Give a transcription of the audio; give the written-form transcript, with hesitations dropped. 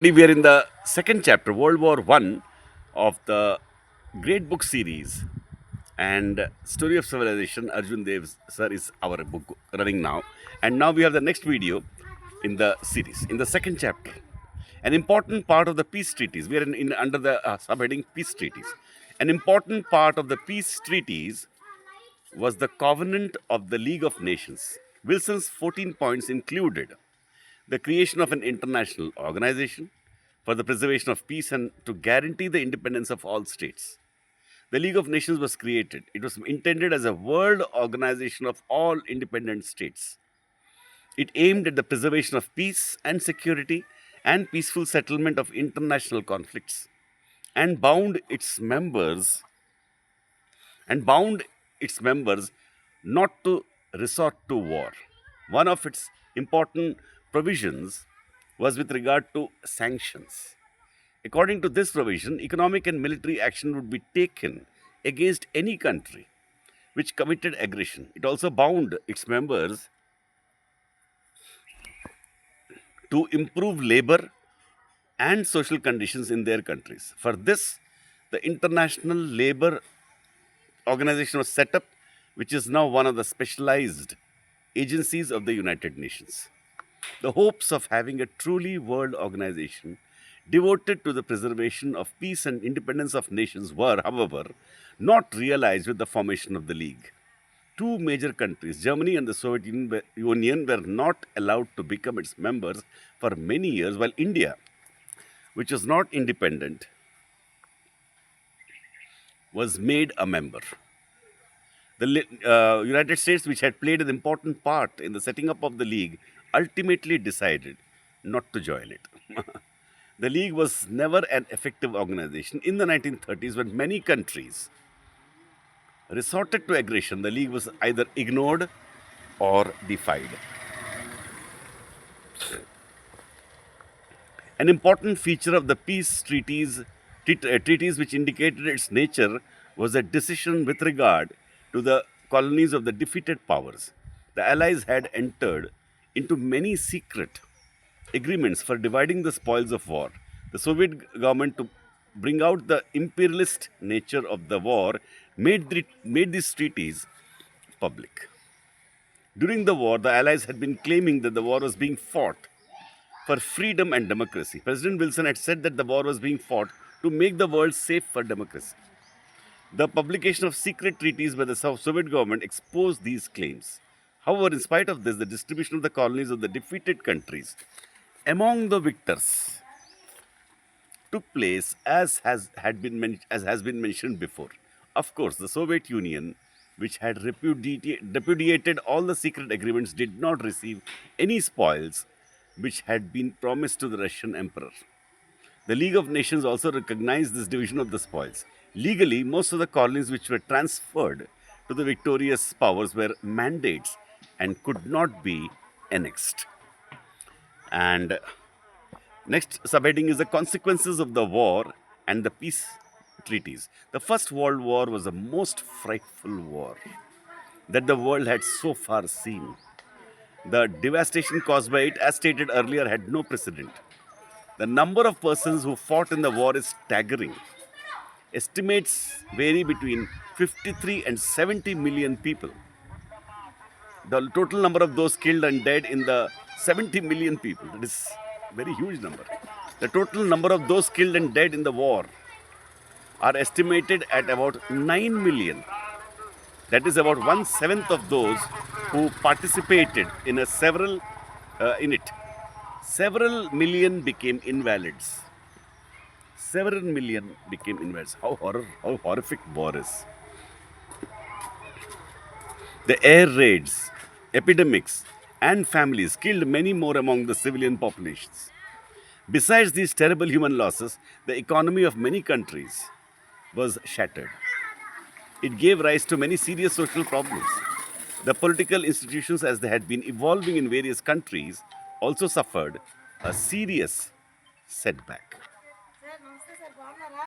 We are in the second chapter, World War One, of the great book series and Story of Civilization. Arjun Dev sir is our book running now, and now we have the next video in the series. In the second chapter, an important part of the peace treaties. We are in under the subheading peace treaties. An important part of the peace treaties was the Covenant of the League of Nations. Wilson's 14 points included the creation of an international organization for the preservation of peace and to guarantee the independence of all states. The League of Nations was created. It was intended as a world organization of all independent states. It aimed at the preservation of peace and security and peaceful settlement of international conflicts and bound its members not to resort to war. One of its important provisions was with regard to sanctions. According to this provision, economic and military action would be taken against any country which committed aggression. It also bound its members to improve labor and social conditions in their countries. For this, the International Labor Organization was set up, which is now one of the specialized agencies of the United Nations. The hopes of having a truly world organization devoted to the preservation of peace and independence of nations were, however, not realized with the formation of the League. Two major countries, Germany and the Soviet Union, were not allowed to become its members for many years, while India, which was not independent, was made a member. The United States, which had played an important part in the setting up of the League, ultimately decided not to join it. The League was never an effective organization. In the 1930s, when many countries resorted to aggression, the League was either ignored or defied. An important feature of the peace treaties which indicated its nature was a decision with regard to the colonies of the defeated powers. The Allies had entered into many secret agreements for dividing the spoils of war. The Soviet government, to bring out the imperialist nature of the war, made these treaties public. During the war, the Allies had been claiming that the war was being fought for freedom and democracy. President Wilson had said that the war was being fought to make the world safe for democracy. The publication of secret treaties by the Soviet government exposed these claims. However, in spite of this, the distribution of the colonies of the defeated countries among the victors took place as has been mentioned before. Of course, the Soviet Union, which had repudiated all the secret agreements, did not receive any spoils which had been promised to the Russian emperor. The League of Nations also recognized this division of the spoils. Legally, most of the colonies which were transferred to the victorious powers were mandates and could not be annexed. And next subheading is the consequences of the war and the peace treaties. The First World War was the most frightful war that the world had so far seen. The devastation caused by it, as stated earlier, had no precedent. The number of persons who fought in the war is staggering. Estimates vary between 53 and 70 million people. The total number of those killed and dead in the 70 million people, that is a very huge number. The total number of those killed and dead in the war are estimated at about 9 million. That is about 1/7 of those who participated in it. Several million became invalids. Several million became invalids. How horrific war is. The air raids, epidemics, and families killed many more among the civilian populations. Besides these terrible human losses, the economy of many countries was shattered. It gave rise to many serious social problems. The political institutions, as they had been evolving in various countries, also suffered a serious setback.